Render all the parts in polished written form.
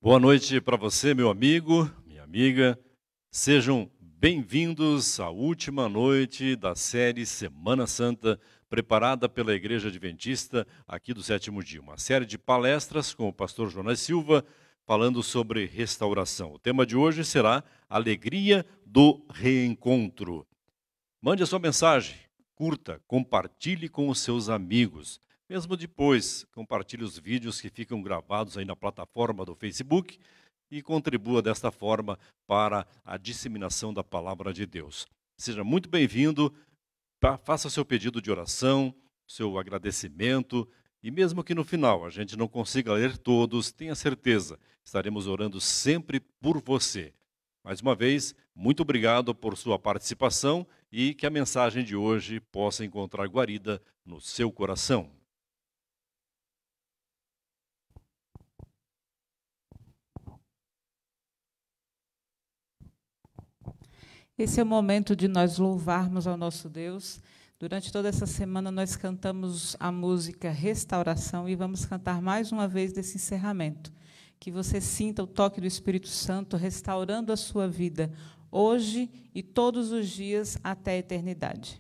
Boa noite para você, meu amigo, minha amiga. Sejam bem-vindos à última noite da série Semana Santa, preparada pela Igreja Adventista aqui do Sétimo Dia. Uma série de palestras com o pastor Jonas Silva, falando sobre restauração. O tema de hoje será Alegria do Reencontro. Mande a sua mensagem, curta, compartilhe com os seus amigos. Mesmo depois, compartilhe os vídeos que ficam gravados aí na plataforma do Facebook e contribua desta forma para a disseminação da palavra de Deus. Seja muito bem-vindo, faça seu pedido de oração, seu agradecimento, e mesmo que no final a gente não consiga ler todos, tenha certeza, estaremos orando sempre por você. Mais uma vez, muito obrigado por sua participação e que a mensagem de hoje possa encontrar guarida no seu coração. Esse é o momento de nós louvarmos ao nosso Deus. Durante toda essa semana nós cantamos a música Restauração e vamos cantar mais uma vez desse encerramento. Que você sinta o toque do Espírito Santo restaurando a sua vida hoje e todos os dias até a eternidade.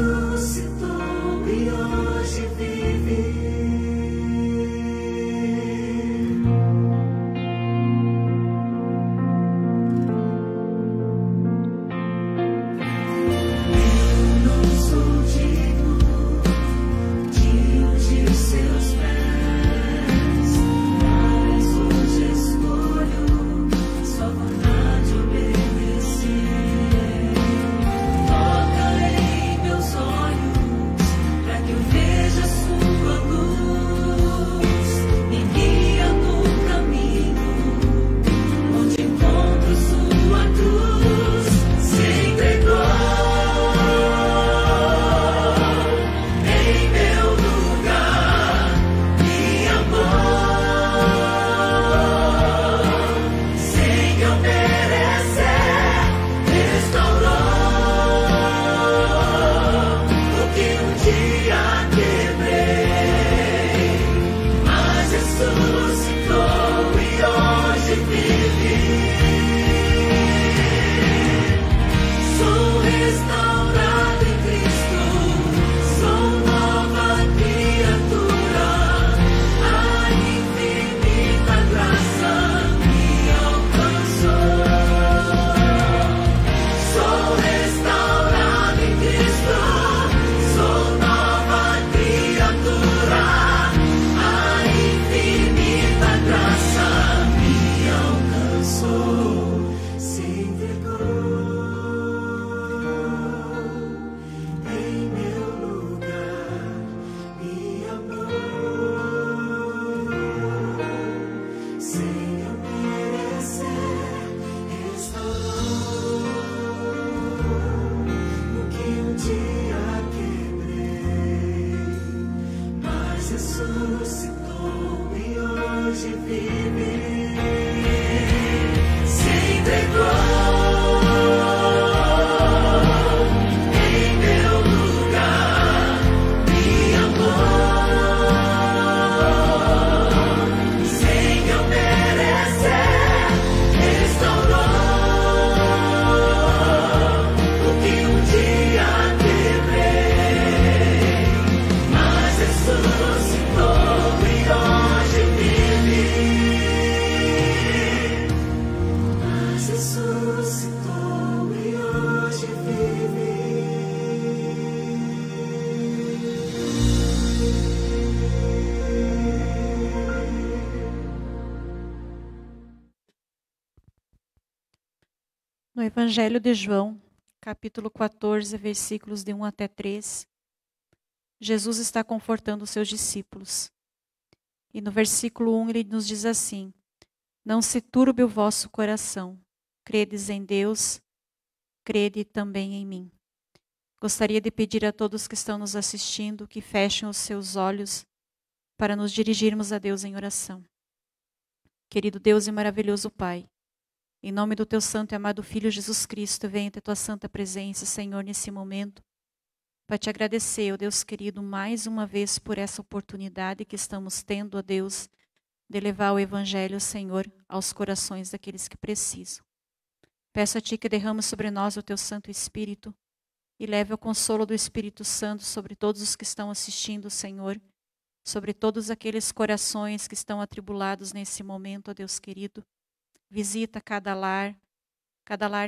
Ressuscitou e hoje vive. Evangelho de João, capítulo 14, versículos de 1 até 3. Jesus está confortando os seus discípulos. E no versículo 1 ele nos diz assim: Não se turbe o vosso coração. Credes em Deus, crede também em mim. Gostaria de pedir a todos que estão nos assistindo que fechem os seus olhos para nos dirigirmos a Deus em oração. Querido Deus e maravilhoso Pai, em nome do Teu santo e amado Filho Jesus Cristo, venha ter Tua santa presença, Senhor, nesse momento, para Te agradecer, ó Deus querido, mais uma vez por essa oportunidade que estamos tendo, ó Deus, de levar o Evangelho, Senhor, aos corações daqueles que precisam. Peço a Ti que derrame sobre nós o Teu Santo Espírito e leve o consolo do Espírito Santo sobre todos os que estão assistindo, Senhor, sobre todos aqueles corações que estão atribulados nesse momento, ó Deus querido. Visita cada lar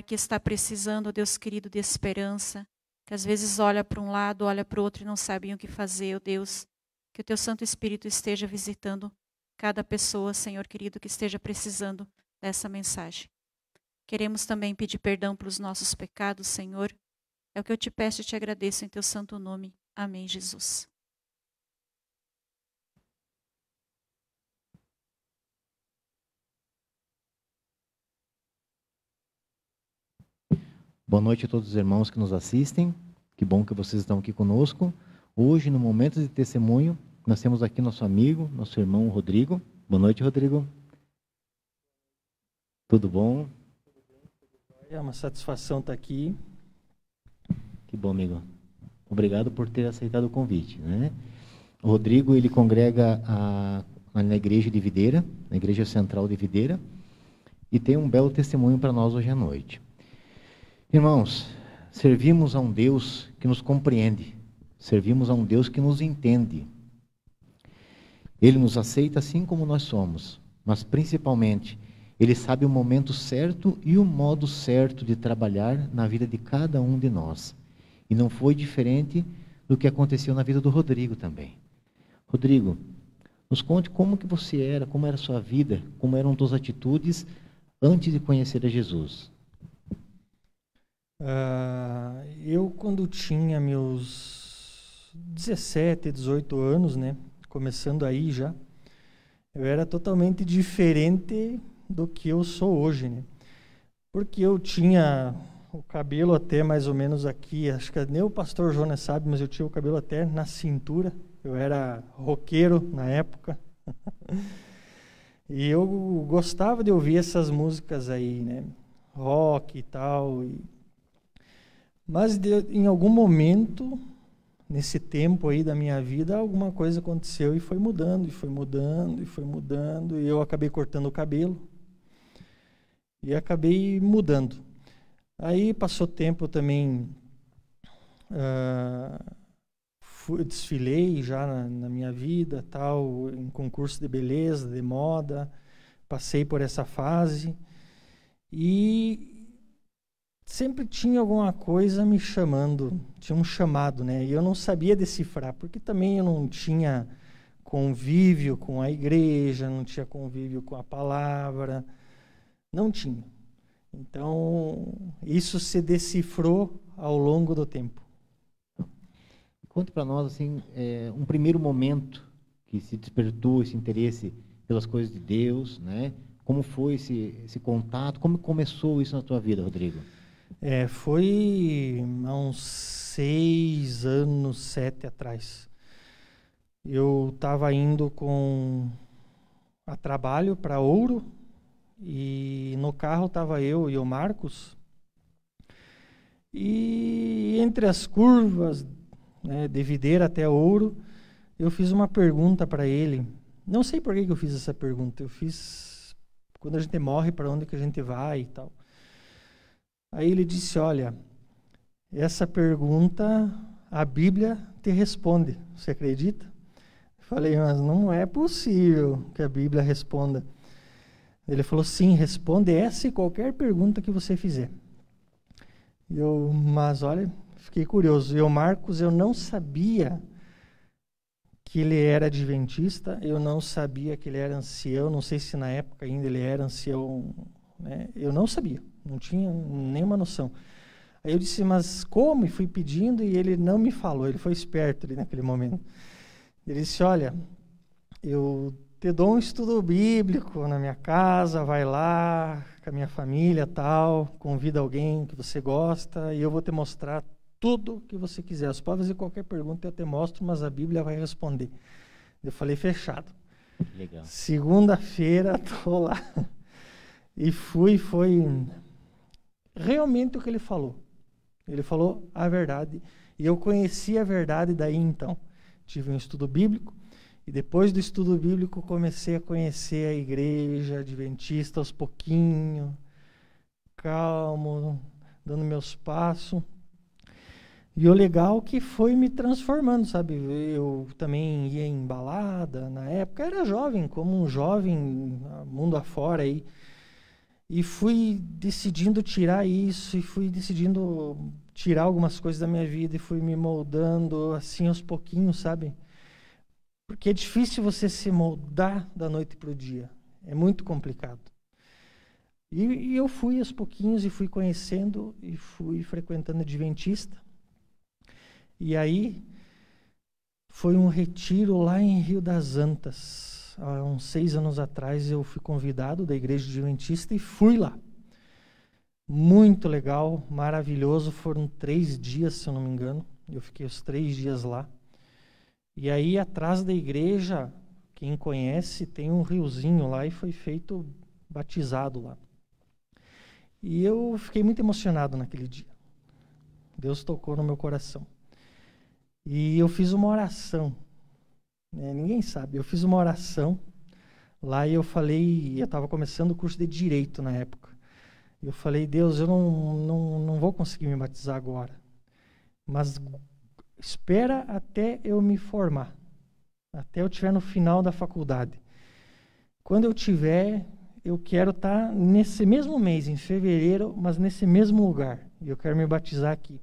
que está precisando, ó Deus querido, de esperança, que às vezes olha para um lado, olha para o outro e não sabem o que fazer, ó Deus. Que o Teu Santo Espírito esteja visitando cada pessoa, Senhor querido, que esteja precisando dessa mensagem. Queremos também pedir perdão pelos nossos pecados, Senhor. É o que eu Te peço e Te agradeço em Teu santo nome. Amém, Jesus. Boa noite a todos os irmãos que nos assistem. Que bom que vocês estão aqui conosco. Hoje, no momento de testemunho, nós temos aqui nosso amigo, nosso irmão Rodrigo. Boa noite, Rodrigo. Tudo bom? É uma satisfação estar aqui. Que bom, amigo. Obrigado por ter aceitado o convite, né? O Rodrigo, ele congrega na igreja de Videira, na igreja central de Videira, e tem um belo testemunho para nós hoje à noite. Irmãos, servimos a um Deus que nos compreende, servimos a um Deus que nos entende. Ele nos aceita assim como nós somos, mas principalmente, Ele sabe o momento certo e o modo certo de trabalhar na vida de cada um de nós. E não foi diferente do que aconteceu na vida do Rodrigo também. Rodrigo, nos conte como que você era, como era a sua vida, como eram tuas atitudes antes de conhecer a Jesus. Eu, quando tinha meus 17, 18 anos, né, começando aí já, eu era totalmente diferente do que eu sou hoje, né? Porque eu tinha o cabelo até mais ou menos aqui, acho que nem o pastor Jonas sabe, mas eu tinha o cabelo até na cintura, eu era roqueiro na época. E eu gostava de ouvir essas músicas aí, né? Rock e tal. Mas em algum momento, nesse tempo aí da minha vida, alguma coisa aconteceu e foi mudando, e foi mudando, e foi mudando, e eu acabei cortando o cabelo e acabei mudando. Aí passou tempo também, desfilei já na minha vida, tal, em concurso de beleza, de moda, passei por essa fase e sempre tinha alguma coisa me chamando, tinha um chamado, né? E eu não sabia decifrar, porque também eu não tinha convívio com a igreja, não tinha convívio com a palavra, não tinha. Então, isso se decifrou ao longo do tempo. Conte para nós, assim, um primeiro momento que se despertou esse interesse pelas coisas de Deus, né? Como foi esse contato? Como começou isso na tua vida, Rodrigo? Foi há uns 6 anos, 7 atrás. Eu estava indo a trabalho para Ouro, e no carro estava eu e o Marcos, e entre as curvas, né, de Videira até Ouro, eu fiz uma pergunta para ele. Não sei por que eu fiz essa pergunta. Eu fiz, quando a gente morre, para onde que a gente vai e tal. Aí ele disse: olha, essa pergunta a Bíblia te responde. Você acredita? Eu falei: mas não é possível que a Bíblia responda. Ele falou: sim, responde essa e qualquer pergunta que você fizer. Mas olha, fiquei curioso. Eu, Marcos, eu não sabia que ele era adventista, eu não sabia que ele era ancião, não sei se na época ainda ele era ancião, né? Eu não sabia Não tinha nenhuma noção. Aí eu disse, mas como? E fui pedindo e ele não me falou. Ele foi esperto ali naquele momento. Ele disse, olha, eu te dou um estudo bíblico na minha casa, vai lá com a minha família, tal, convida alguém que você gosta e eu vou te mostrar tudo que você quiser. Você pode fazer qualquer pergunta, eu te mostro, mas a Bíblia vai responder. Eu falei, fechado. Legal. Segunda-feira, estou lá. E foi realmente o que ele falou. Ele falou a verdade. E eu conheci a verdade daí então. Tive um estudo bíblico. E depois do estudo bíblico, comecei a conhecer a igreja adventista aos pouquinhos, calmo, dando meus passos. E o legal que foi me transformando, sabe? Eu também ia em balada, na época era jovem, como um jovem, mundo afora aí. E fui decidindo tirar isso, e fui decidindo tirar algumas coisas da minha vida, e fui me moldando assim aos pouquinhos, sabe? Porque é difícil você se moldar da noite para o dia. É muito complicado. E eu fui aos pouquinhos e fui conhecendo e fui frequentando Adventista. E aí foi um retiro lá em Rio das Antas. Há uns 6 anos atrás eu fui convidado da Igreja Adventista e fui lá. Muito legal, maravilhoso. Foram 3 dias, se eu não me engano. Eu fiquei os 3 dias lá. E aí, atrás da igreja, quem conhece, tem um riozinho lá e foi feito batizado lá. E eu fiquei muito emocionado naquele dia. Deus tocou no meu coração. E eu fiz uma oração. Ninguém sabe, eu fiz uma oração lá e eu falei, eu estava começando o curso de Direito na época. Eu falei, Deus, eu não vou conseguir me batizar agora. Mas espera até eu me formar, até eu estiver no final da faculdade. Quando eu tiver, eu quero estar nesse mesmo mês, em fevereiro, mas nesse mesmo lugar. E eu quero me batizar aqui.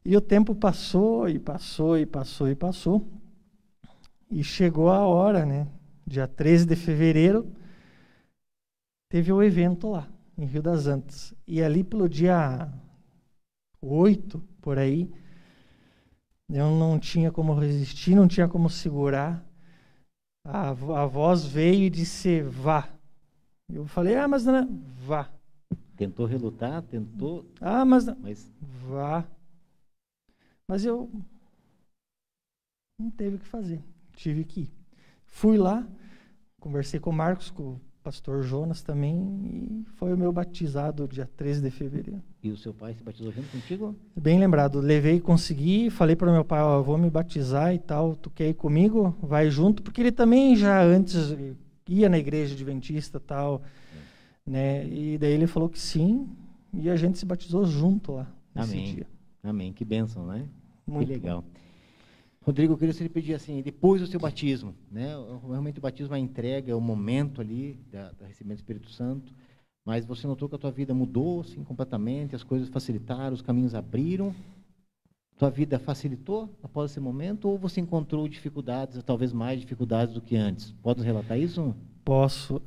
E o tempo passou, e passou, e passou, e passou. E chegou a hora, né? Dia 13 de fevereiro, teve o evento lá, em Rio das Antas. E ali pelo dia 8, por aí, eu não tinha como resistir, não tinha como segurar. A voz veio e disse, vá. Eu falei, mas não, vá. Tentou relutar, tentou... mas vá. Mas eu não teve o que fazer, tive que ir. Fui lá, conversei com o Marcos, com o pastor Jonas também, e foi o meu batizado dia 13 de fevereiro. E o seu pai se batizou junto contigo? Bem lembrado, levei, consegui, falei para o meu pai, vou me batizar e tal, tu quer ir comigo? Vai junto, porque ele também já antes ia na igreja adventista e tal, né? E daí ele falou que sim, e a gente se batizou junto lá nesse dia. Amém, que bênção, né? Muito que legal. Bom. Rodrigo, eu queria que ele pedir assim, depois do seu batismo, né? Realmente o batismo é a entrega, é o momento ali da recebimento do Espírito Santo, mas você notou que a tua vida mudou assim, completamente, as coisas facilitaram, os caminhos abriram, tua vida facilitou após esse momento, ou você encontrou dificuldades, talvez mais dificuldades do que antes? Pode nos relatar isso? Posso.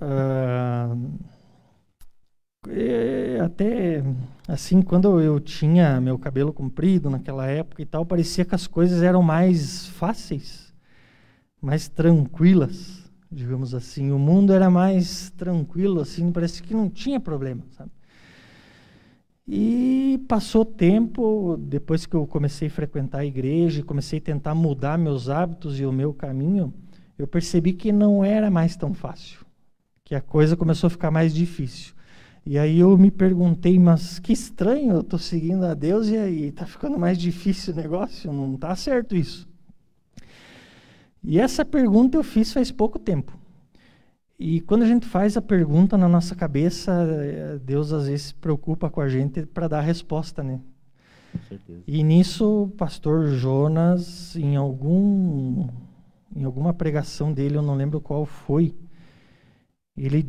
Até assim, quando eu tinha meu cabelo comprido naquela época e tal, parecia que as coisas eram mais fáceis, mais tranquilas, digamos assim. O mundo era mais tranquilo, assim, parece que não tinha problema, sabe? E passou tempo, depois que eu comecei a frequentar a igreja, comecei a tentar mudar meus hábitos e o meu caminho, eu percebi que não era mais tão fácil, que a coisa começou a ficar mais difícil. E aí eu me perguntei, mas que estranho, eu estou seguindo a Deus e aí está ficando mais difícil o negócio, não está certo isso. E essa pergunta eu fiz faz pouco tempo. E quando a gente faz a pergunta na nossa cabeça, Deus às vezes se preocupa com a gente para dar a resposta, né? Com certeza. E nisso o pastor Jonas, em alguma pregação dele, eu não lembro qual foi, ele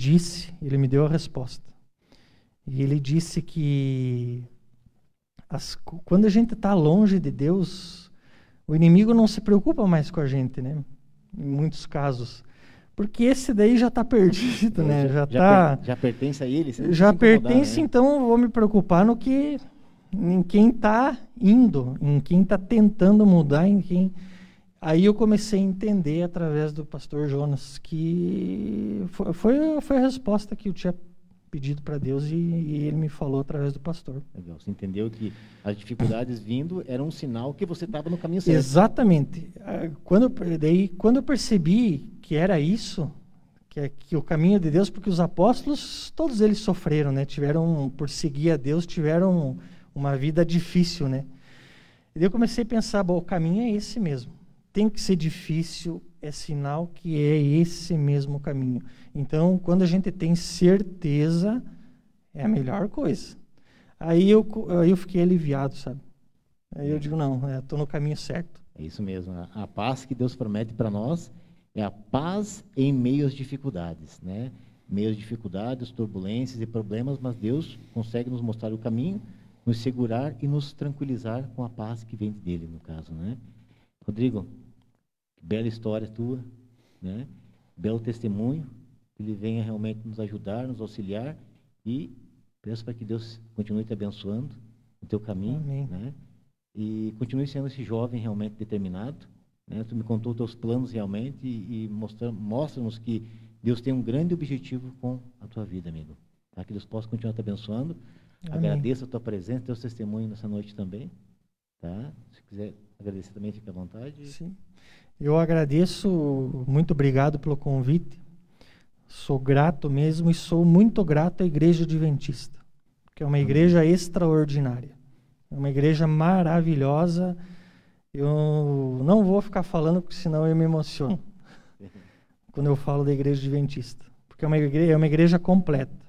me deu a resposta. E ele disse que quando a gente está longe de Deus, o inimigo não se preocupa mais com a gente, né? Em muitos casos. porque esse daí já está perdido, né? Já pertence a ele? Já pertence, né? Então eu vou me preocupar em quem está indo, em quem está tentando mudar, em quem... Aí eu comecei a entender através do pastor Jonas que foi a resposta que eu tinha pedido para Deus e ele me falou através do pastor. Legal. Você entendeu que as dificuldades vindo eram um sinal que você estava no caminho certo. Exatamente. Quando eu percebi que era isso, que o caminho de Deus, porque os apóstolos, todos eles sofreram, né? Por seguir a Deus, tiveram uma vida difícil, né? E daí eu comecei a pensar, bom, o caminho é esse mesmo. Tem que ser difícil, é sinal que é esse mesmo caminho. Então, quando a gente tem certeza, é a melhor coisa. Aí eu fiquei aliviado, sabe? Aí eu digo, não, estou no caminho certo. É isso mesmo. A paz que Deus promete para nós é a paz em meio às dificuldades, né? Meio às dificuldades, turbulências e problemas, mas Deus consegue nos mostrar o caminho, nos segurar e nos tranquilizar com a paz que vem dele, no caso, né? Rodrigo, bela história tua, né? Belo testemunho, que ele venha realmente nos ajudar, nos auxiliar e peço para que Deus continue te abençoando no teu caminho, amém, né? E continue sendo esse jovem realmente determinado, né? Tu me contou os teus planos realmente e mostra-nos que Deus tem um grande objetivo com a tua vida, amigo. Tá? Que Deus possa continuar te abençoando. Amém. Agradeço a tua presença, teus testemunhos nessa noite também, tá? Se quiser agradecer também, fique à vontade. Sim. Eu agradeço, muito obrigado pelo convite. Sou grato mesmo e sou muito grato à Igreja Adventista, que é uma igreja extraordinária. É uma igreja maravilhosa. Eu não vou ficar falando, porque senão eu me emociono quando eu falo da Igreja Adventista, porque é uma igreja completa.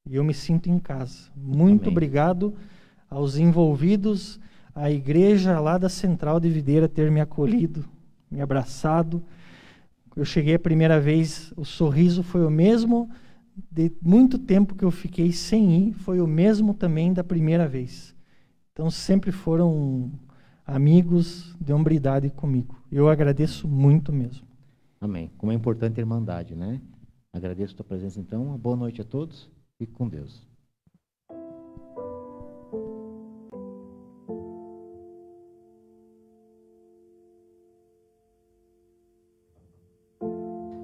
E eu me sinto em casa. Muito Amém. obrigado aos envolvidos, à igreja lá da Central de Videira ter me acolhido, me abraçado. Eu cheguei a primeira vez, o sorriso foi o mesmo, de muito tempo que eu fiquei sem ir, foi o mesmo também da primeira vez. Então sempre foram amigos de hombridade comigo. Eu agradeço muito mesmo. Amém. Como é importante a irmandade, né? Agradeço a tua presença então. Uma boa noite a todos. Fique com Deus.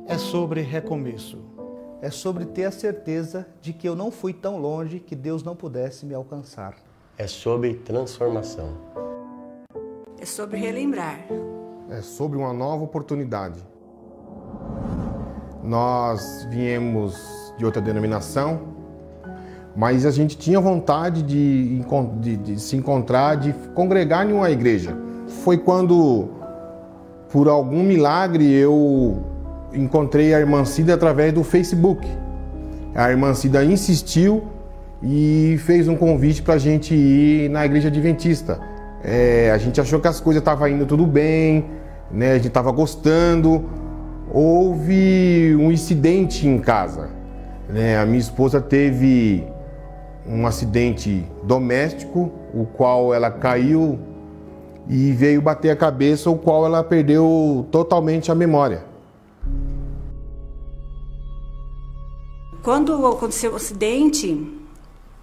É sobre recomeço. É sobre ter a certeza de que eu não fui tão longe que Deus não pudesse me alcançar. É sobre transformação. É sobre relembrar. É sobre uma nova oportunidade. Nós viemos de outra denominação, mas a gente tinha vontade de se encontrar, de congregar em uma igreja. Foi quando, por algum milagre, eu encontrei a irmã Cida através do Facebook. A irmã Cida insistiu e fez um convite para a gente ir na igreja adventista. A gente achou que as coisas estavam indo tudo bem, né? A gente estava gostando. Houve um incidente em casa, né? A minha esposa teve um acidente doméstico, o qual ela caiu e veio bater a cabeça, o qual ela perdeu totalmente a memória. Quando aconteceu o acidente,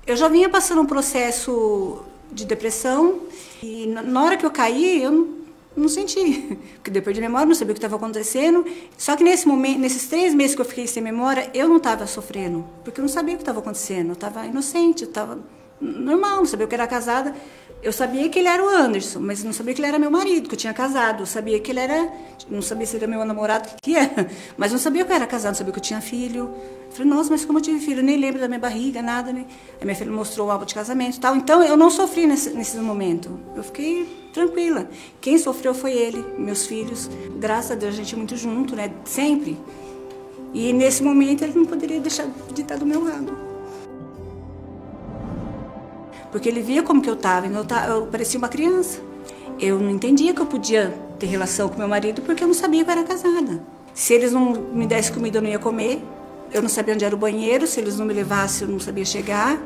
eu já vinha passando um processo de depressão e na hora que eu caí, eu não senti, porque depois de memória, não sabia o que estava acontecendo. Só que nesse momento, nesses 3 meses que eu fiquei sem memória, eu não estava sofrendo, porque eu não sabia o que estava acontecendo. Eu estava inocente, eu estava normal, não sabia que eu era casada. Eu sabia que ele era o Anderson, mas não sabia que ele era meu marido, que eu tinha casado. Eu sabia que ele era, não sabia se ele era meu namorado, o que era, mas não sabia que eu era casado, não sabia que eu tinha filho. Eu falei, nossa, mas como eu tive filho? Eu nem lembro da minha barriga, nada, né? Aí minha filha mostrou o álbum de casamento e tal. Então eu não sofri nesse momento. Eu fiquei tranquila. Quem sofreu foi ele, meus filhos. Graças a Deus a gente é muito junto, né? Sempre. E nesse momento ele não poderia deixar de estar do meu lado. Porque ele via como que eu estava, eu parecia uma criança. Eu não entendia que eu podia ter relação com meu marido porque eu não sabia que eu era casada. Se eles não me dessem comida, eu não ia comer. Eu não sabia onde era o banheiro, se eles não me levassem, eu não sabia chegar.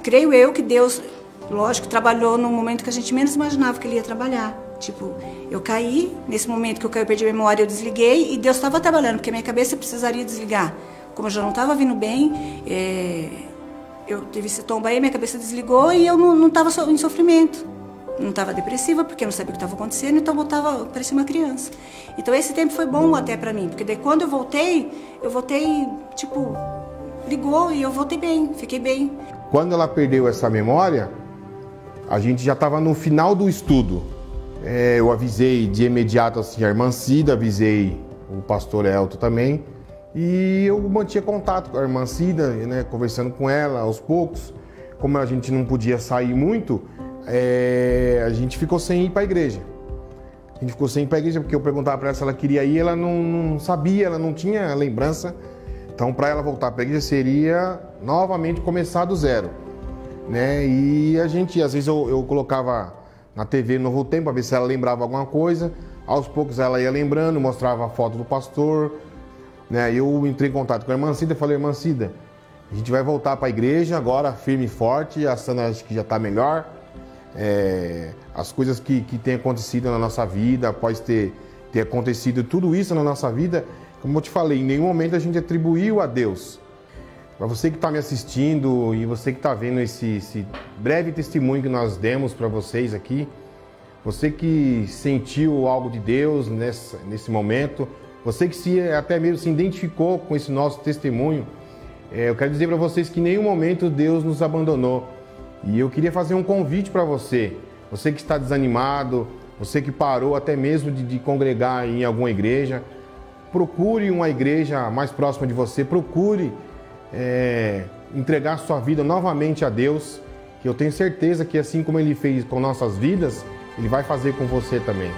Creio eu que Deus, lógico, trabalhou no momento que a gente menos imaginava que ele ia trabalhar. Tipo, eu caí, nesse momento que eu caí, eu perdi a memória, eu desliguei e Deus estava trabalhando, porque a minha cabeça precisaria desligar. Como eu já não estava vindo bem, eu tive esse tombo aí, minha cabeça desligou e eu não estava em sofrimento. Não estava depressiva, porque eu não sabia o que estava acontecendo, então eu parecia uma criança. Então esse tempo foi bom até para mim, porque daí quando eu voltei, tipo, ligou e eu voltei bem, fiquei bem. Quando ela perdeu essa memória, a gente já estava no final do estudo. Eu avisei de imediato assim, a irmã Cida, avisei o pastor Elton também. E eu mantinha contato com a irmã Cida, né, conversando com ela aos poucos. Como a gente não podia sair muito, a gente ficou sem ir para a igreja. A gente ficou sem ir para a igreja porque eu perguntava para ela se ela queria ir, ela não sabia, ela não tinha lembrança. Então, para ela voltar para a igreja seria novamente começar do zero, né? E a gente, às vezes eu colocava na TV Novo Tempo para ver se ela lembrava alguma coisa. Aos poucos ela ia lembrando, mostrava a foto do pastor, né? Eu entrei em contato com a irmã Cida e falei: irmã Cida, a gente vai voltar para a igreja agora firme e forte. A Sandra acho que já está melhor. As coisas que têm acontecido na nossa vida, após ter acontecido tudo isso na nossa vida, como eu te falei, em nenhum momento a gente atribuiu a Deus. Para você que está me assistindo e você que está vendo esse breve testemunho que nós demos para vocês aqui, você que sentiu algo de Deus nesse momento, você que até mesmo se identificou com esse nosso testemunho, eu quero dizer para vocês que em nenhum momento Deus nos abandonou. E eu queria fazer um convite para você, você que está desanimado, você que parou até mesmo de congregar em alguma igreja, procure uma igreja mais próxima de você, procure entregar sua vida novamente a Deus, que eu tenho certeza que assim como Ele fez com nossas vidas, Ele vai fazer com você também.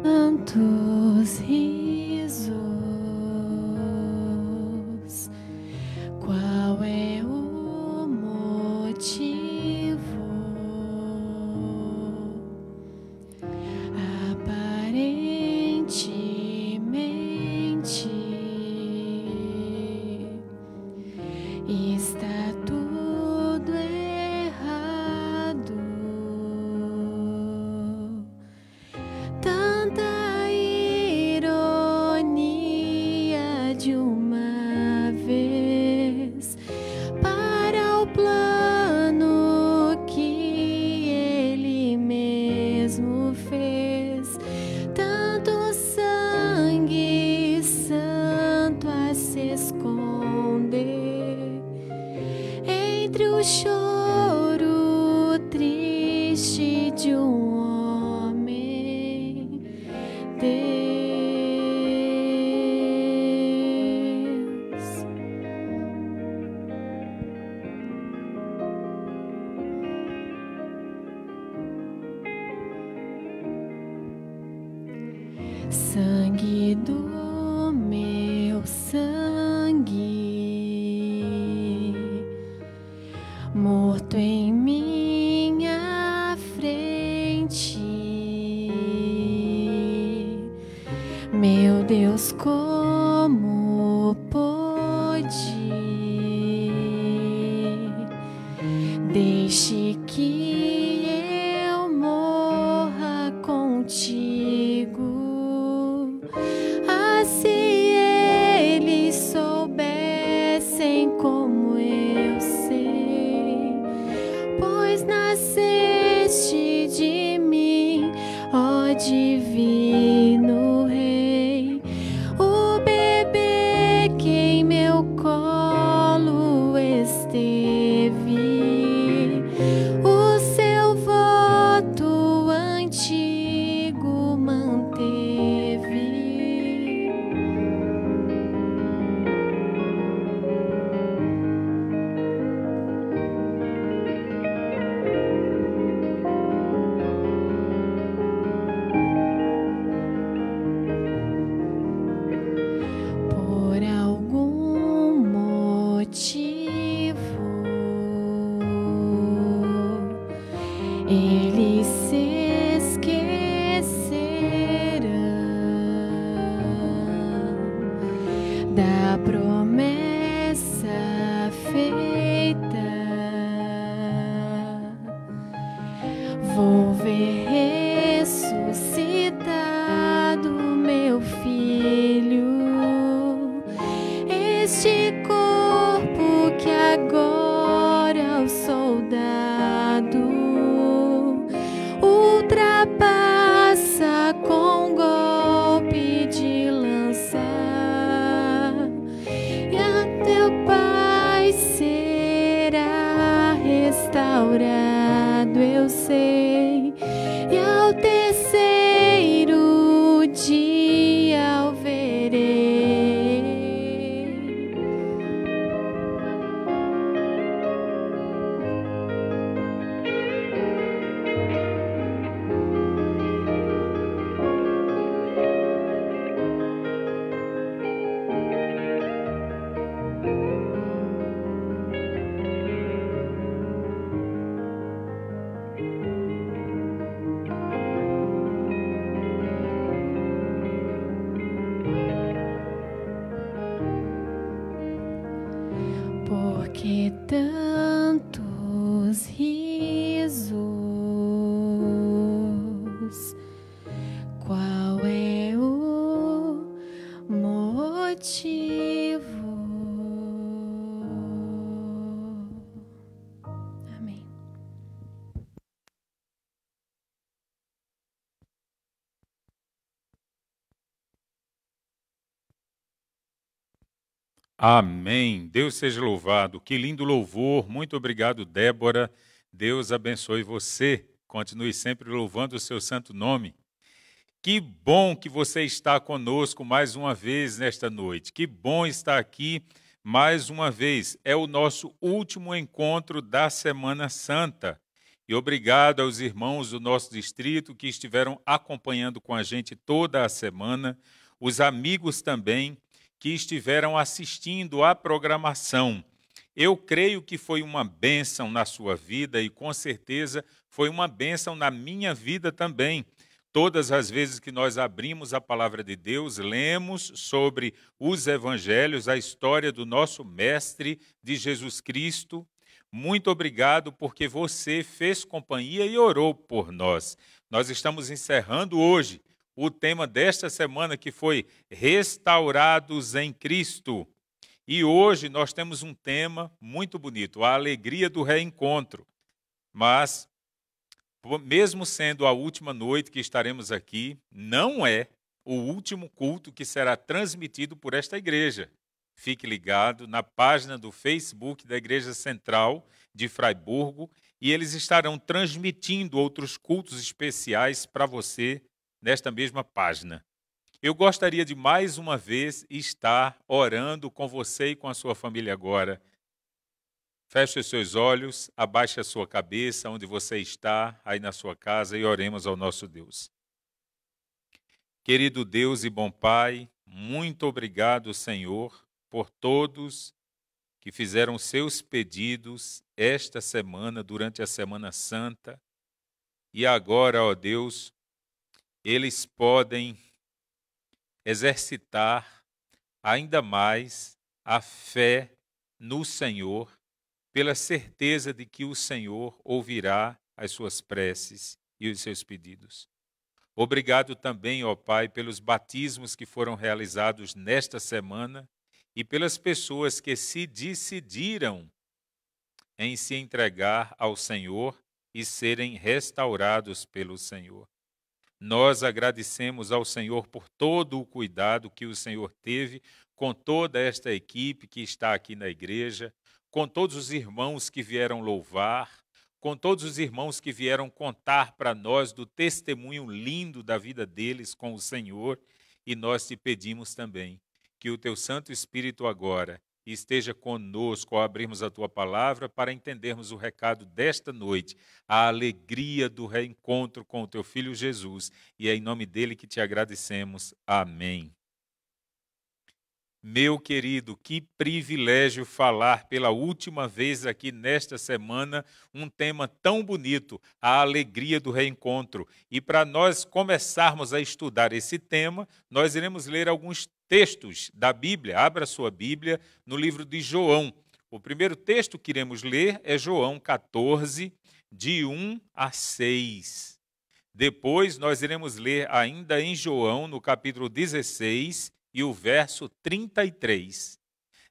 Tantos risos, qual é o motivo? Aparentemente está tudo errado. Tanta ironia de uma vez para o plano que ele mesmo fez. Tanto sangue santo a se esconder entre o choro triste de um homem. Deus, sangue do meu sangue, morto em minha frente. Meu Deus, como pôde? Deixe que eu morra contigo. Ah, se eles soubessem como eu sei, pois nasceste de mim, ó divino Rei. O bebê que em meu colo esteve, o seu voto antigo manteve. eles se esquecerão da promessa feita. Vou ver ressuscitado meu filho, este corpo que agora é o soldado ultrapassa com golpe de lança, e a teu Pai será restaurado, eu sei, e ao terceiro dia o verei. Porque tantos risos, qual é o motivo? Amém. Amém. Deus seja louvado. Que lindo louvor. Muito obrigado, Débora. Deus abençoe você. Continue sempre louvando o seu santo nome. Que bom que você está conosco mais uma vez nesta noite. Que bom estar aqui mais uma vez. É o nosso último encontro da Semana Santa. E obrigado aos irmãos do nosso distrito que estiveram acompanhando com a gente toda a semana. Os amigos também que estiveram assistindo à programação. Eu creio que foi uma bênção na sua vida e, com certeza, foi uma bênção na minha vida também. Todas as vezes que nós abrimos a palavra de Deus, lemos sobre os evangelhos, a história do nosso Mestre, de Jesus Cristo. Muito obrigado porque você fez companhia e orou por nós. Nós estamos encerrando hoje o tema desta semana, que foi Restaurados em Cristo. E hoje nós temos um tema muito bonito, a alegria do reencontro. Mas, mesmo sendo a última noite que estaremos aqui, não é o último culto que será transmitido por esta igreja. Fique ligado na página do Facebook da Igreja Central de Fraiburgo e eles estarão transmitindo outros cultos especiais para você nesta mesma página. Eu gostaria de mais uma vez estar orando com você e com a sua família agora. Feche os seus olhos, abaixe a sua cabeça onde você está, aí na sua casa, e oremos ao nosso Deus. Querido Deus e bom Pai, muito obrigado, Senhor, por todos que fizeram seus pedidos esta semana, durante a Semana Santa. E agora, ó Deus, eles podem exercitar ainda mais a fé no Senhor, pela certeza de que o Senhor ouvirá as suas preces e os seus pedidos. Obrigado também, ó Pai, pelos batismos que foram realizados nesta semana e pelas pessoas que se decidiram em se entregar ao Senhor e serem restaurados pelo Senhor. Nós agradecemos ao Senhor por todo o cuidado que o Senhor teve com toda esta equipe que está aqui na igreja, com todos os irmãos que vieram louvar, com todos os irmãos que vieram contar para nós do testemunho lindo da vida deles com o Senhor. E nós te pedimos também que o teu Santo Espírito agora esteja conosco ao abrirmos a tua palavra para entendermos o recado desta noite, a alegria do reencontro com o teu Filho Jesus. E é em nome dele que te agradecemos. Amém. Meu querido, que privilégio falar pela última vez aqui nesta semana um tema tão bonito, a alegria do reencontro. E para nós começarmos a estudar esse tema, nós iremos ler alguns textos da Bíblia. Abra sua Bíblia no livro de João. O primeiro texto que iremos ler é João 14, de 1 a 6. Depois nós iremos ler ainda em João, no capítulo 16, e o verso 33.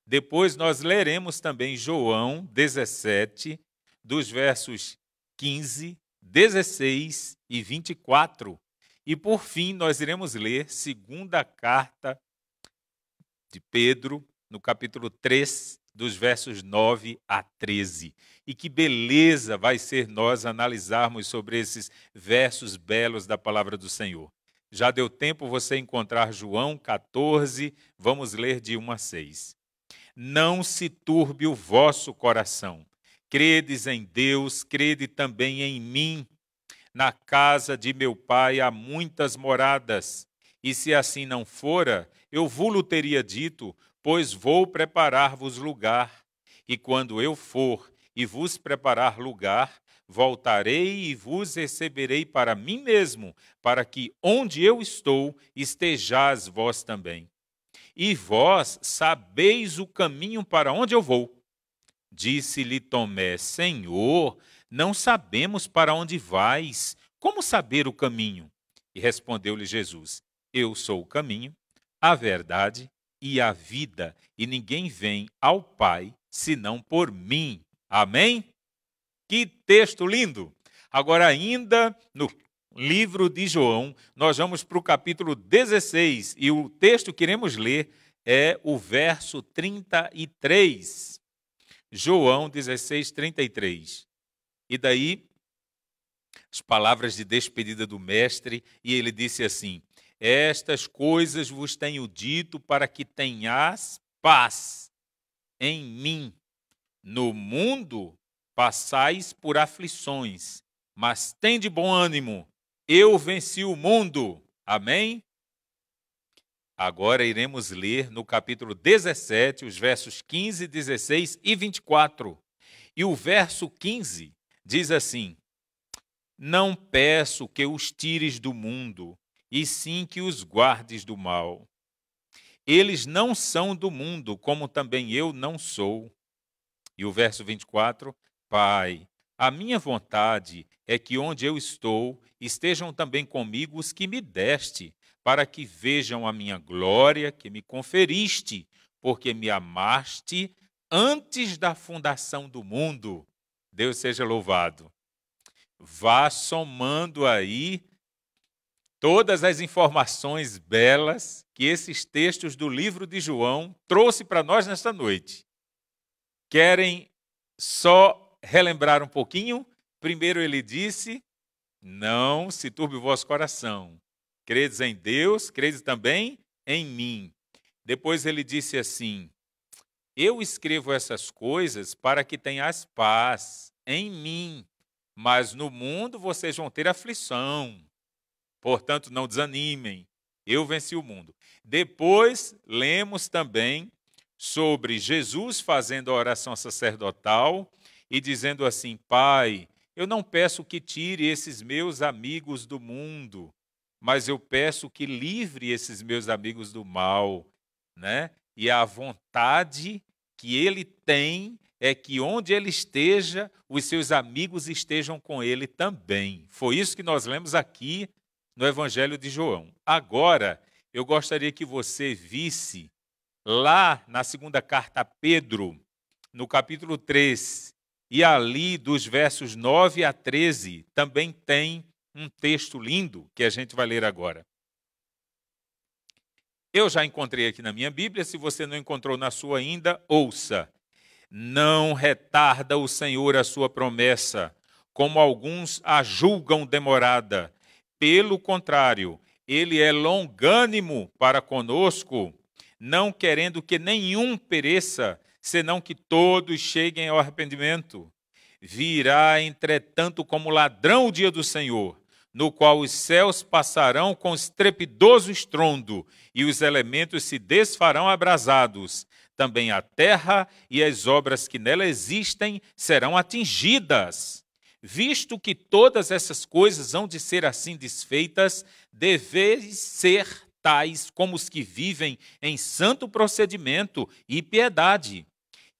Depois nós leremos também João 17, dos versos 15, 16 e 24. E por fim nós iremos ler segunda carta de Pedro, no capítulo 3, dos versos 9 a 13. E que beleza vai ser nós analisarmos sobre esses versos belos da palavra do Senhor. Já deu tempo você encontrar João 14, vamos ler de 1 a 6. Não se turbe o vosso coração. Credes em Deus, crede também em mim. Na casa de meu pai há muitas moradas. E se assim não fora, eu vou-lo teria dito, pois vou preparar-vos lugar. E quando eu for e vos preparar lugar, voltarei e vos receberei para mim mesmo, para que onde eu estou, estejais vós também. E vós sabeis o caminho para onde eu vou. Disse-lhe Tomé, Senhor, não sabemos para onde vais, como saber o caminho? E respondeu-lhe Jesus, eu sou o caminho, a verdade e a vida, e ninguém vem ao Pai, senão por mim. Amém? Que texto lindo! Agora, ainda no livro de João, nós vamos para o capítulo 16 e o texto que iremos ler é o verso 33. João 16, 33. E daí, as palavras de despedida do mestre, e ele disse assim, estas coisas vos tenho dito para que tenhas paz em mim. No mundo passais por aflições, mas tende bom ânimo, eu venci o mundo. Amém? Agora iremos ler no capítulo 17, os versos 15, 16 e 24. E o verso 15 diz assim, não peço que os tires do mundo, e sim que os guardes do mal. Eles não são do mundo, como também eu não sou. E o verso 24, Pai, a minha vontade é que onde eu estou, estejam também comigo os que me deste, para que vejam a minha glória que me conferiste, porque me amaste antes da fundação do mundo. Deus seja louvado. Vá somando aí todas as informações belas que esses textos do livro de João trouxe para nós nesta noite. Querem só relembrar um pouquinho? Primeiro ele disse, não se turbe o vosso coração. Credes em Deus, credes também em mim. Depois ele disse assim, eu escrevo essas coisas para que tenhas paz em mim, mas no mundo vocês vão ter aflição. Portanto, não desanimem, eu venci o mundo. Depois lemos também sobre Jesus fazendo a oração sacerdotal e dizendo assim, Pai, eu não peço que tire esses meus amigos do mundo, mas eu peço que livre esses meus amigos do mal, né? E a vontade que ele tem é que onde ele esteja, os seus amigos estejam com ele também. Foi isso que nós lemos aqui no Evangelho de João. Agora, eu gostaria que você visse lá na segunda carta a Pedro, no capítulo 3, e ali dos versos 9 a 13, também tem um texto lindo que a gente vai ler agora. Eu já encontrei aqui na minha Bíblia, se você não encontrou na sua ainda, ouça. Não retarda o Senhor a sua promessa, como alguns a julgam demorada. Pelo contrário, ele é longânimo para conosco, não querendo que nenhum pereça, senão que todos cheguem ao arrependimento. Virá, entretanto, como ladrão o dia do Senhor, no qual os céus passarão com estrepitoso estrondo, e os elementos se desfarão abrasados. Também a terra e as obras que nela existem serão atingidas. Visto que todas essas coisas hão de ser assim desfeitas, deveis ser tais como os que vivem em santo procedimento e piedade,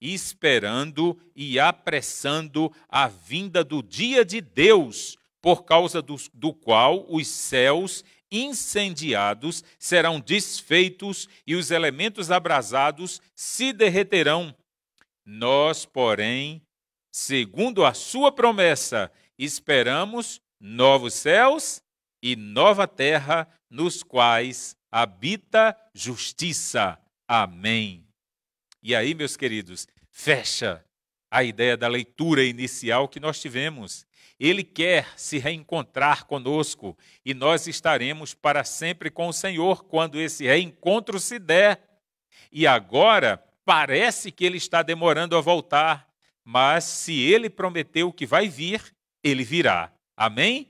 esperando e apressando a vinda do dia de Deus, por causa do qual os céus incendiados serão desfeitos e os elementos abrasados se derreterão. Nós, porém, segundo a sua promessa, esperamos novos céus e nova terra, nos quais habita justiça. Amém. E aí, meus queridos, fecha a ideia da leitura inicial que nós tivemos. Ele quer se reencontrar conosco e nós estaremos para sempre com o Senhor quando esse reencontro se der. E agora parece que ele está demorando a voltar, mas se ele prometeu que vai vir, ele virá. Amém?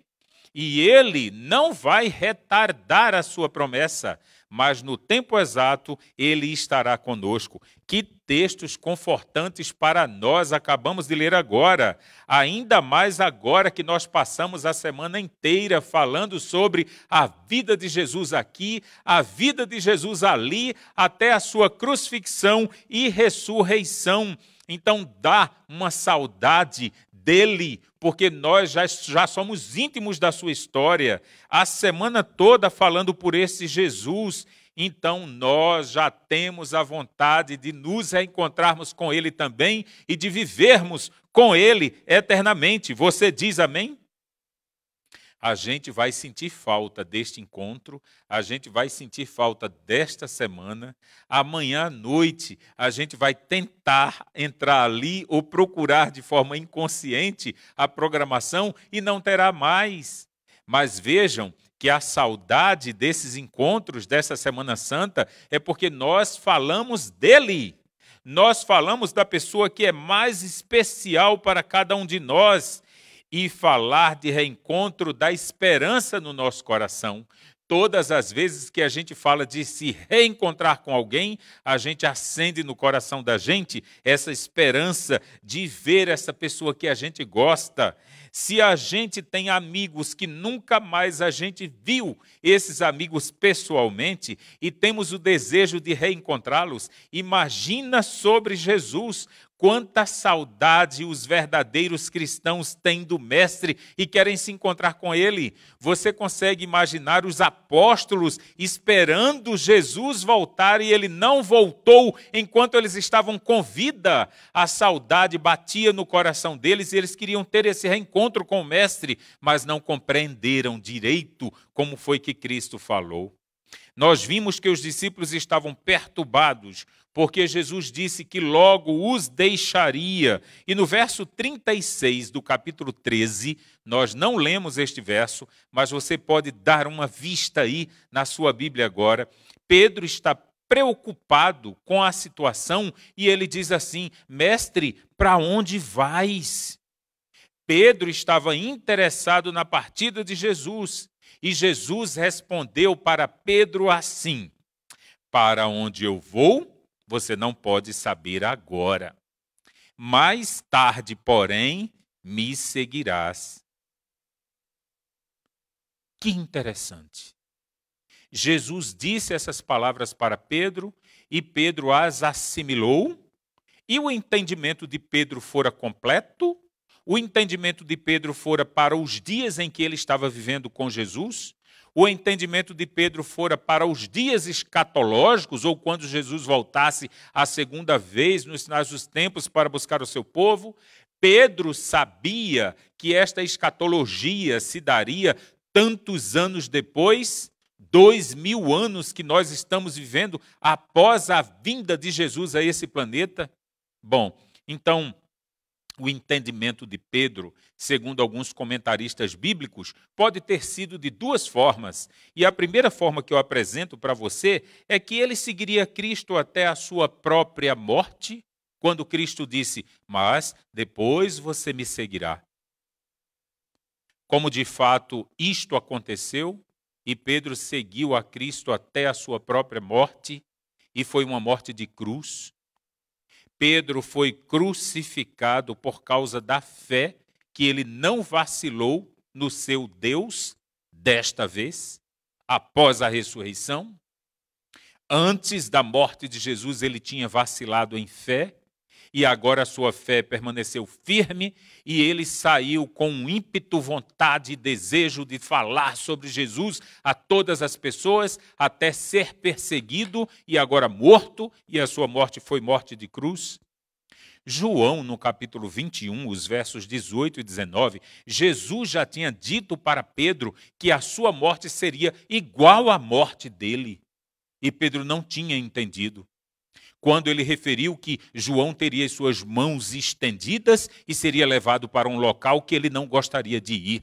E ele não vai retardar a sua promessa, mas no tempo exato ele estará conosco. Que textos confortantes para nós acabamos de ler agora, ainda mais agora que nós passamos a semana inteira falando sobre a vida de Jesus aqui, a vida de Jesus ali, até a sua crucifixão e ressurreição. Então dá uma saudade dele, porque nós já somos íntimos da sua história, a semana toda falando por esse Jesus. Então nós já temos a vontade de nos reencontrarmos com ele também e de vivermos com ele eternamente. Você diz amém? A gente vai sentir falta deste encontro, a gente vai sentir falta desta semana. Amanhã à noite a gente vai tentar entrar ali ou procurar de forma inconsciente a programação e não terá mais. Mas vejam que a saudade desses encontros dessa Semana Santa é porque nós falamos dele. Nós falamos da pessoa que é mais especial para cada um de nós. E falar de reencontro dá esperança no nosso coração. Todas as vezes que a gente fala de se reencontrar com alguém, a gente acende no coração da gente essa esperança de ver essa pessoa que a gente gosta. Se a gente tem amigos que nunca mais a gente viu esses amigos pessoalmente e temos o desejo de reencontrá-los, imagina sobre Jesus. Quanta saudade os verdadeiros cristãos têm do Mestre e querem se encontrar com ele. Você consegue imaginar os apóstolos esperando Jesus voltar e ele não voltou enquanto eles estavam com vida? A saudade batia no coração deles e eles queriam ter esse reencontro com o Mestre, mas não compreenderam direito como foi que Cristo falou. Nós vimos que os discípulos estavam perturbados, porque Jesus disse que logo os deixaria. E no verso 36 do capítulo 13, nós não lemos este verso, mas você pode dar uma vista aí na sua Bíblia agora. Pedro está preocupado com a situação e ele diz assim: Mestre, para onde vais? Pedro estava interessado na partida de Jesus. E Jesus respondeu para Pedro assim: para onde eu vou, você não pode saber agora. Mais tarde, porém, me seguirás. Que interessante. Jesus disse essas palavras para Pedro e Pedro as assimilou. E o entendimento de Pedro fora completo. O entendimento de Pedro fora para os dias em que ele estava vivendo com Jesus. O entendimento de Pedro fora para os dias escatológicos, ou quando Jesus voltasse a segunda vez nos finais dos tempos para buscar o seu povo. Pedro sabia que esta escatologia se daria tantos anos depois, 2000 anos que nós estamos vivendo após a vinda de Jesus a esse planeta. Bom, então, o entendimento de Pedro, segundo alguns comentaristas bíblicos, pode ter sido de duas formas. E a primeira forma que eu apresento para você é que ele seguiria Cristo até a sua própria morte, quando Cristo disse: mas depois você me seguirá. como de fato isto aconteceu, e Pedro seguiu a Cristo até a sua própria morte, e foi uma morte de cruz. Pedro foi crucificado por causa da fé, que ele não vacilou no seu Deus, desta vez, após a ressurreição. Antes da morte de Jesus, ele tinha vacilado em fé, e agora a sua fé permaneceu firme, e ele saiu com um ímpeto, vontade e desejo de falar sobre Jesus a todas as pessoas, até ser perseguido e agora morto, e a sua morte foi morte de cruz. João, no capítulo 21, os versos 18 e 19, Jesus já tinha dito para Pedro que a sua morte seria igual à morte dele, e Pedro não tinha entendido. Quando ele referiu que João teria as suas mãos estendidas e seria levado para um local que ele não gostaria de ir.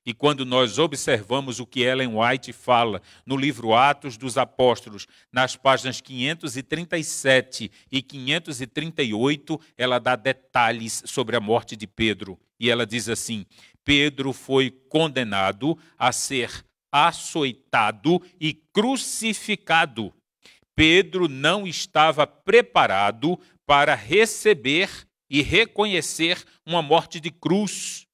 E quando nós observamos o que Ellen White fala no livro Atos dos Apóstolos, nas páginas 537 e 538, ela dá detalhes sobre a morte de Pedro. E ela diz assim: Pedro foi condenado a ser açoitado e crucificado. Pedro não estava preparado para receber e reconhecer uma morte de cruz.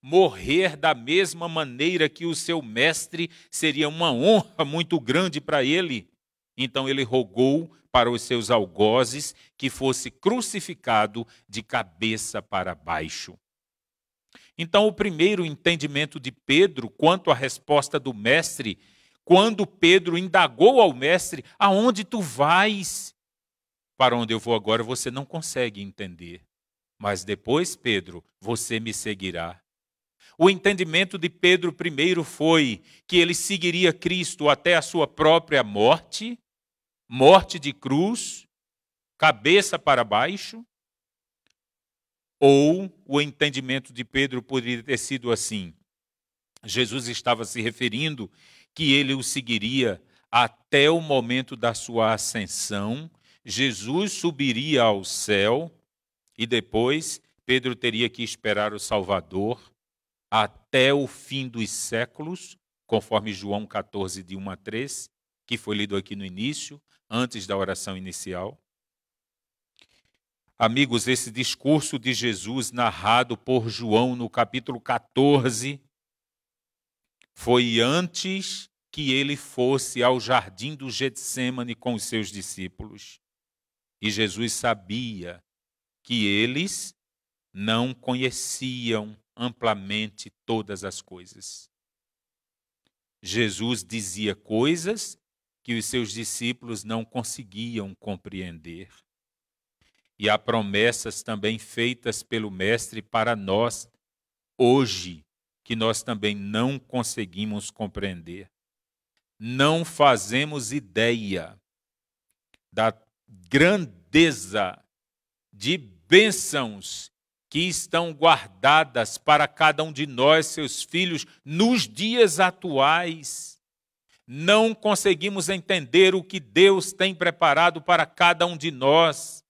Morrer da mesma maneira que o seu mestre seria uma honra muito grande para ele. Então ele rogou para os seus algozes que fosse crucificado de cabeça para baixo. Então o primeiro entendimento de Pedro quanto à resposta do mestre, quando Pedro indagou ao mestre: aonde tu vais? Para onde eu vou agora você não consegue entender. Mas depois, Pedro, você me seguirá. O entendimento de Pedro primeiro foi que ele seguiria Cristo até a sua própria morte, morte de cruz, cabeça para baixo. Ou o entendimento de Pedro poderia ter sido assim: Jesus estava se referindo que ele o seguiria até o momento da sua ascensão, Jesus subiria ao céu e depois Pedro teria que esperar o Salvador até o fim dos séculos, conforme João 14, de 1 a 3, que foi lido aqui no início, antes da oração inicial. Amigos, esse discurso de Jesus narrado por João no capítulo 14 foi antes que ele fosse ao jardim do Getsêmani com os seus discípulos. E Jesus sabia que eles não conheciam amplamente todas as coisas. Jesus dizia coisas que os seus discípulos não conseguiam compreender. E há promessas também feitas pelo Mestre para nós hoje, que nós também não conseguimos compreender. Não fazemos ideia da grandeza de bênçãos que estão guardadas para cada um de nós, seus filhos, nos dias atuais. Não conseguimos entender o que Deus tem preparado para cada um de nós.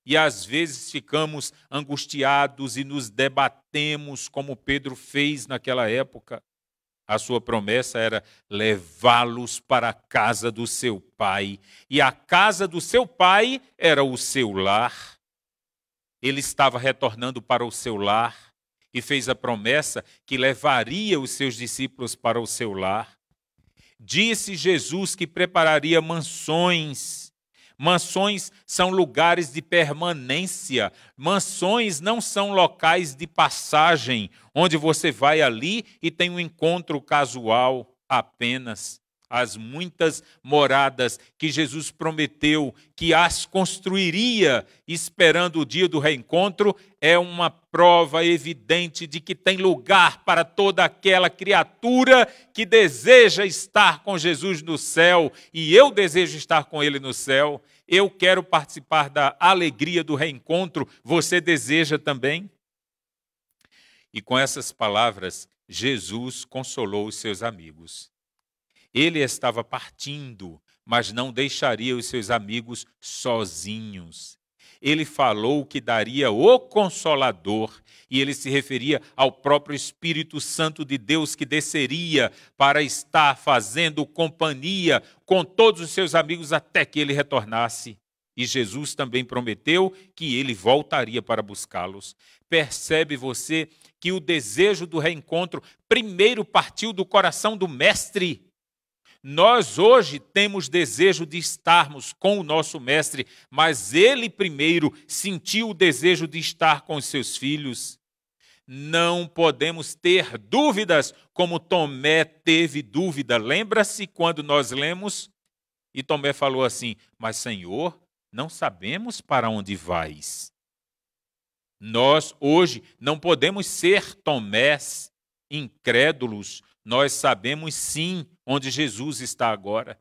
E às vezes ficamos angustiados e nos debatemos, como Pedro fez naquela época. A sua promessa era levá-los para a casa do seu pai. E a casa do seu pai era o seu lar. Ele estava retornando para o seu lar e fez a promessa que levaria os seus discípulos para o seu lar. Disse Jesus que prepararia mansões. Mansões são lugares de permanência. Mansões não são locais de passagem, onde você vai ali e tem um encontro casual apenas. As muitas moradas que Jesus prometeu que as construiria esperando o dia do reencontro é uma prova evidente de que tem lugar para toda aquela criatura que deseja estar com Jesus no céu, e eu desejo estar com Ele no céu. Eu quero participar da alegria do reencontro. Você deseja também? E com essas palavras, Jesus consolou os seus amigos. Ele estava partindo, mas não deixaria os seus amigos sozinhos. ele falou que daria o Consolador, e ele se referia ao próprio Espírito Santo de Deus que desceria para estar fazendo companhia com todos os seus amigos até que ele retornasse. E Jesus também prometeu que ele voltaria para buscá-los. Percebe você que o desejo do reencontro primeiro partiu do coração do Mestre? Nós hoje temos desejo de estarmos com o nosso Mestre, mas ele primeiro sentiu o desejo de estar com os seus filhos. Não podemos ter dúvidas como Tomé teve dúvida. Lembra-se quando nós lemos? E Tomé falou assim: mas Senhor, não sabemos para onde vais. Nós hoje não podemos ser Tomés incrédulos. Nós sabemos sim onde Jesus está agora.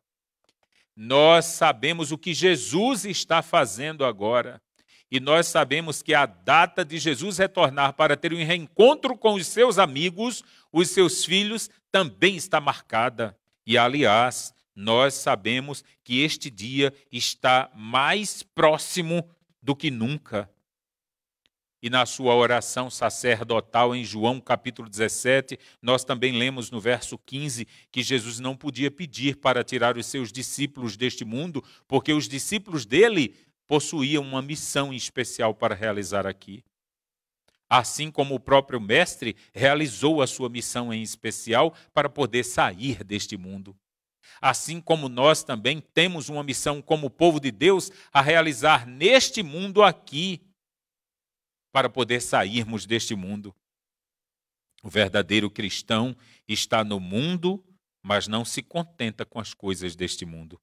Nós sabemos o que Jesus está fazendo agora. E nós sabemos que a data de Jesus retornar para ter um reencontro com os seus amigos, os seus filhos, também está marcada. E, aliás, nós sabemos que este dia está mais próximo do que nunca. E na sua oração sacerdotal em João capítulo 17, nós também lemos no verso 15 que Jesus não podia pedir para tirar os seus discípulos deste mundo, porque os discípulos dele possuíam uma missão especial para realizar aqui. Assim como o próprio Mestre realizou a sua missão em especial para poder sair deste mundo. Assim como nós também temos uma missão como povo de Deus a realizar neste mundo aqui, para poder sairmos deste mundo. O verdadeiro cristão está no mundo, mas não se contenta com as coisas deste mundo.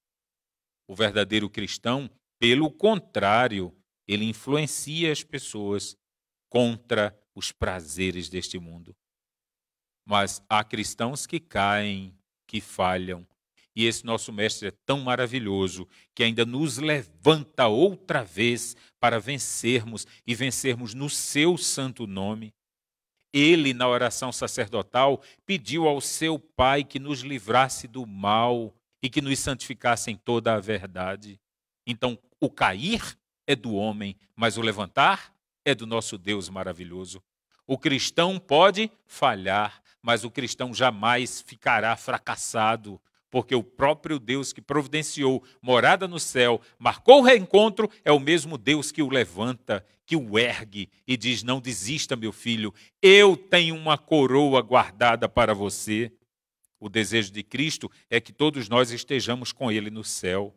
O verdadeiro cristão, pelo contrário, ele influencia as pessoas contra os prazeres deste mundo. Mas há cristãos que caem, que falham, e esse nosso Mestre é tão maravilhoso que ainda nos levanta outra vez para vencermos e vencermos no seu santo nome. Ele, na oração sacerdotal, pediu ao seu Pai que nos livrasse do mal e que nos santificasse em toda a verdade. Então, o cair é do homem, mas o levantar é do nosso Deus maravilhoso. O cristão pode falhar, mas o cristão jamais ficará fracassado, porque o próprio Deus que providenciou morada no céu, marcou o reencontro, é o mesmo Deus que o levanta, que o ergue e diz: não desista, meu filho, eu tenho uma coroa guardada para você. O desejo de Cristo é que todos nós estejamos com ele no céu.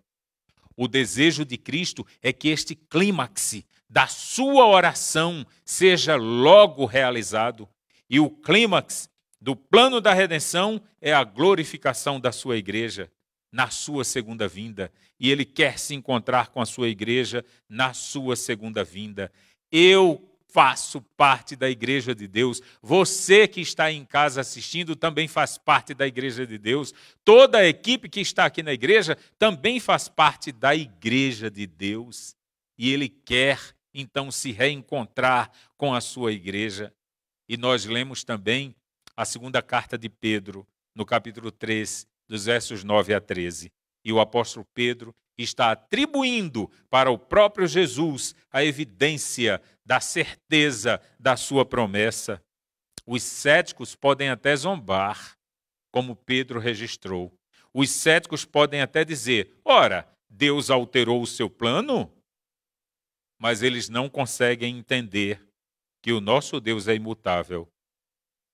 O desejo de Cristo é que este clímax da sua oração seja logo realizado. E o clímax do plano da redenção é a glorificação da sua igreja na sua segunda vinda. E ele quer se encontrar com a sua igreja na sua segunda vinda. Eu faço parte da igreja de Deus. Você que está em casa assistindo também faz parte da igreja de Deus. Toda a equipe que está aqui na igreja também faz parte da igreja de Deus. E ele quer, então, se reencontrar com a sua igreja. E nós lemos também a segunda carta de Pedro, no capítulo 3, dos versos 9 a 13. E o apóstolo Pedro está atribuindo para o próprio Jesus a evidência da certeza da sua promessa. Os céticos podem até zombar, como Pedro registrou. Os céticos podem até dizer: ora, Deus alterou o seu plano? Mas eles não conseguem entender que o nosso Deus é imutável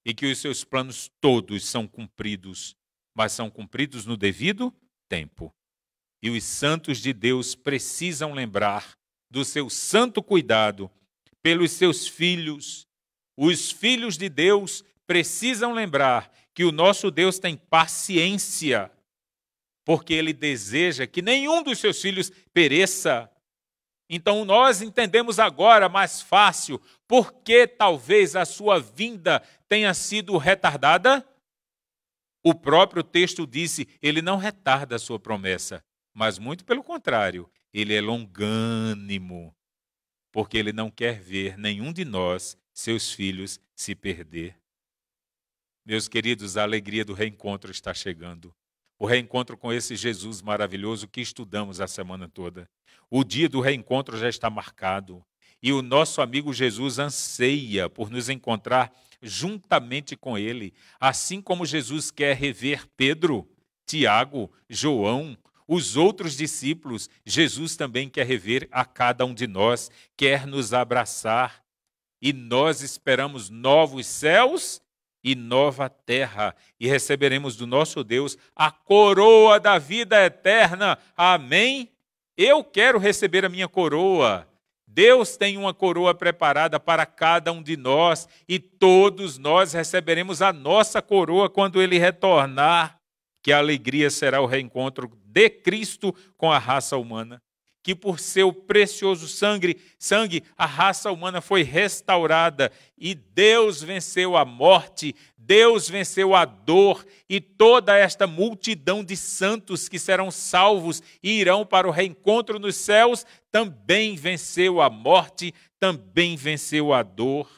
e que os seus planos todos são cumpridos, mas são cumpridos no devido tempo. E os santos de Deus precisam lembrar do seu santo cuidado pelos seus filhos. Os filhos de Deus precisam lembrar que o nosso Deus tem paciência, porque ele deseja que nenhum dos seus filhos pereça. Então nós entendemos agora mais fácil por que talvez a sua vinda tenha sido retardada. O próprio texto disse: ele não retarda a sua promessa, mas muito pelo contrário, ele é longânimo, porque ele não quer ver nenhum de nós, seus filhos, se perder. Meus queridos, a alegria do reencontro está chegando. O reencontro com esse Jesus maravilhoso que estudamos a semana toda. O dia do reencontro já está marcado. E o nosso amigo Jesus anseia por nos encontrar juntamente com Ele. Assim como Jesus quer rever Pedro, Tiago, João, os outros discípulos, Jesus também quer rever a cada um de nós, quer nos abraçar. E nós esperamos novos céus e nova terra, e receberemos do nosso Deus a coroa da vida eterna. Amém? Eu quero receber a minha coroa. Deus tem uma coroa preparada para cada um de nós, e todos nós receberemos a nossa coroa quando Ele retornar. Que a alegria será o reencontro de Cristo com a raça humana. Que por seu precioso sangue, a raça humana foi restaurada e Deus venceu a morte, Deus venceu a dor, e toda esta multidão de santos que serão salvos e irão para o reencontro nos céus também venceu a morte, também venceu a dor.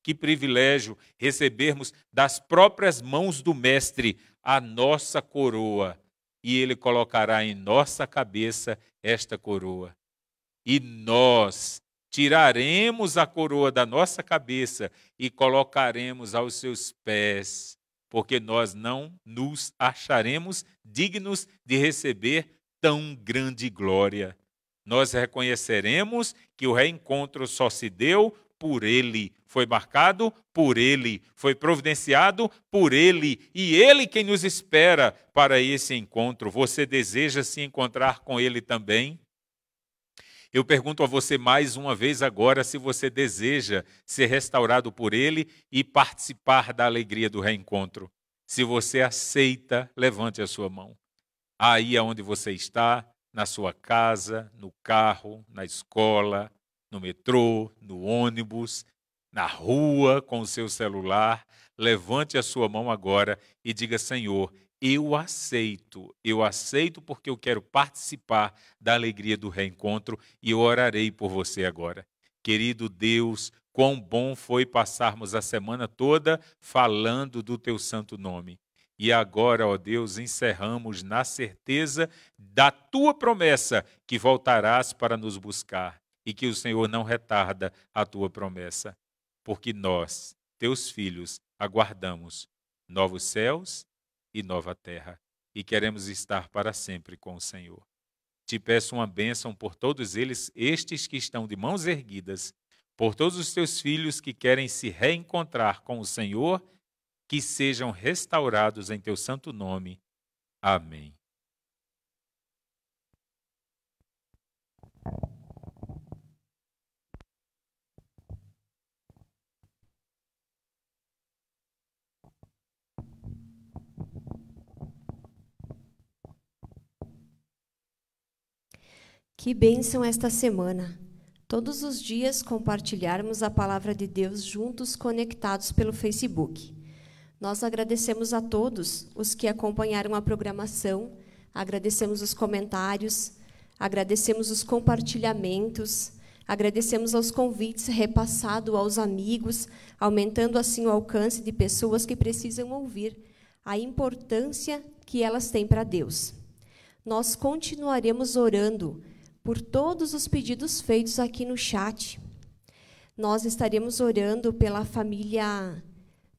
Que privilégio recebermos das próprias mãos do Mestre a nossa coroa, e Ele colocará em nossa cabeça esta coroa. E nós tiraremos a coroa da nossa cabeça e colocaremos aos seus pés, porque nós não nos acharemos dignos de receber tão grande glória. Nós reconheceremos que o reencontro só se deu por Ele, foi marcado por Ele, foi providenciado por Ele, e Ele quem nos espera para esse encontro. Você deseja se encontrar com Ele também? Eu pergunto a você mais uma vez agora se você deseja ser restaurado por Ele e participar da alegria do reencontro. Se você aceita, levante a sua mão. Aí aonde você está, na sua casa, no carro, na escola, no metrô, no ônibus, na rua, com o seu celular, levante a sua mão agora e diga: Senhor, eu aceito porque eu quero participar da alegria do reencontro, e eu orarei por você agora. Querido Deus, quão bom foi passarmos a semana toda falando do teu santo nome. E agora, ó Deus, encerramos na certeza da tua promessa que voltarás para nos buscar, e que o Senhor não retarda a tua promessa, porque nós, teus filhos, aguardamos novos céus e nova terra, e queremos estar para sempre com o Senhor. Te peço uma bênção por todos eles, estes que estão de mãos erguidas, por todos os teus filhos que querem se reencontrar com o Senhor, que sejam restaurados em teu santo nome. Amém. Que bênção esta semana! Todos os dias compartilharmos a palavra de Deus juntos, conectados pelo Facebook. Nós agradecemos a todos os que acompanharam a programação, agradecemos os comentários, agradecemos os compartilhamentos, agradecemos aos convites repassados aos amigos, aumentando assim o alcance de pessoas que precisam ouvir a importância que elas têm para Deus. Nós continuaremos orando por todos os pedidos feitos aqui no chat. Nós estaremos orando pela família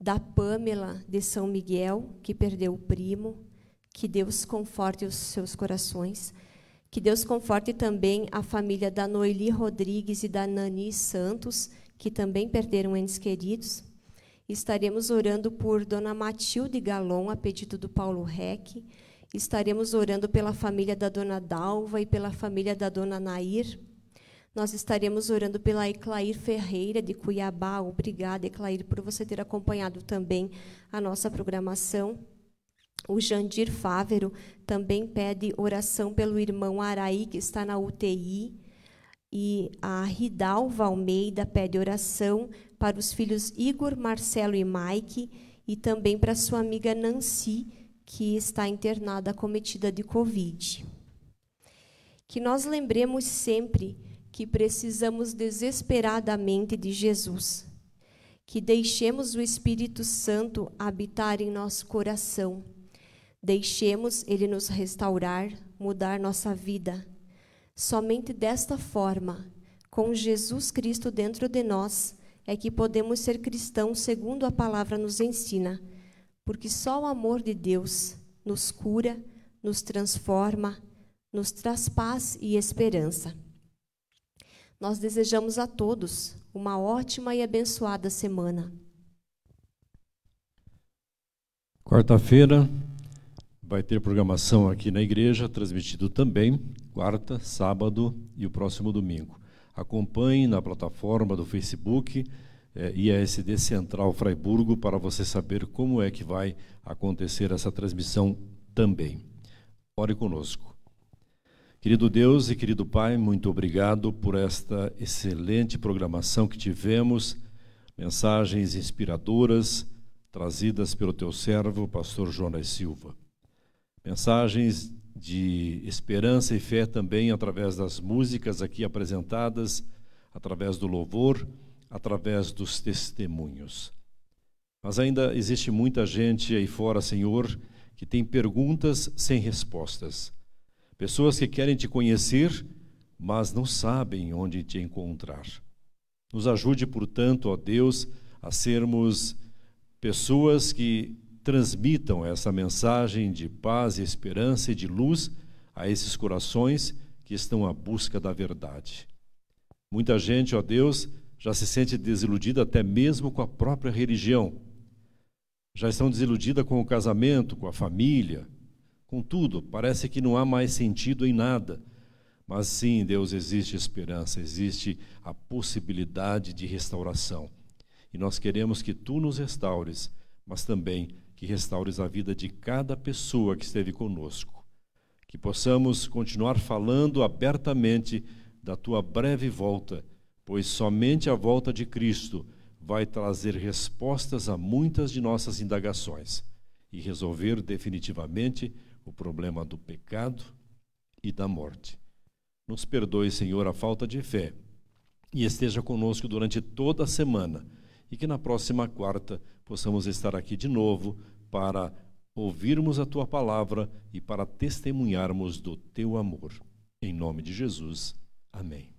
da Pamela de São Miguel, que perdeu o primo. Que Deus conforte os seus corações. Que Deus conforte também a família da Noeli Rodrigues e da Nani Santos, que também perderam entes queridos. Estaremos orando por Dona Matilde Galon, a pedido do Paulo Reck. Estaremos orando pela família da Dona Dalva e pela família da Dona Nair. Nós estaremos orando pela Eclair Ferreira, de Cuiabá. Obrigada, Eclair, por você ter acompanhado também a nossa programação. O Jandir Fávero também pede oração pelo irmão Araí, que está na UTI. E a Ridalva Almeida pede oração para os filhos Igor, Marcelo e Mike, e também para sua amiga Nancy, que está internada, acometida de Covid. Que nós lembremos sempre que precisamos desesperadamente de Jesus, que deixemos o Espírito Santo habitar em nosso coração. Deixemos Ele nos restaurar, mudar nossa vida. Somente desta forma, com Jesus Cristo dentro de nós, é que podemos ser cristãos segundo a palavra nos ensina, porque só o amor de Deus nos cura, nos transforma, nos traz paz e esperança. Nós desejamos a todos uma ótima e abençoada semana. Quarta-feira vai ter programação aqui na igreja, transmitido também, quarta, sábado e o próximo domingo. Acompanhe na plataforma do Facebook IASD Central Fraiburgo para você saber como é que vai acontecer essa transmissão também. Ore conosco. Querido Deus e querido Pai, muito obrigado por esta excelente programação que tivemos, mensagens inspiradoras trazidas pelo teu servo, pastor Jonas Silva. Mensagens de esperança e fé também através das músicas aqui apresentadas, através do louvor, através dos testemunhos. Mas ainda existe muita gente aí fora, Senhor, que tem perguntas sem respostas. Pessoas que querem te conhecer, mas não sabem onde te encontrar. Nos ajude, portanto, ó Deus, a sermos pessoas que transmitam essa mensagem de paz e esperança e de luz a esses corações que estão à busca da verdade. Muita gente, ó Deus, já se sente desiludida até mesmo com a própria religião. Já estão desiludida com o casamento, com a família, com tudo. Parece que não há mais sentido em nada. Mas sim, Deus, existe esperança, existe a possibilidade de restauração. E nós queremos que tu nos restaures, mas também que restaures a vida de cada pessoa que esteve conosco. Que possamos continuar falando abertamente da tua breve volta, pois somente a volta de Cristo vai trazer respostas a muitas de nossas indagações e resolver definitivamente o problema do pecado e da morte. Nos perdoe, Senhor, a falta de fé e esteja conosco durante toda a semana e que na próxima quarta possamos estar aqui de novo para ouvirmos a tua palavra e para testemunharmos do teu amor. Em nome de Jesus. Amém.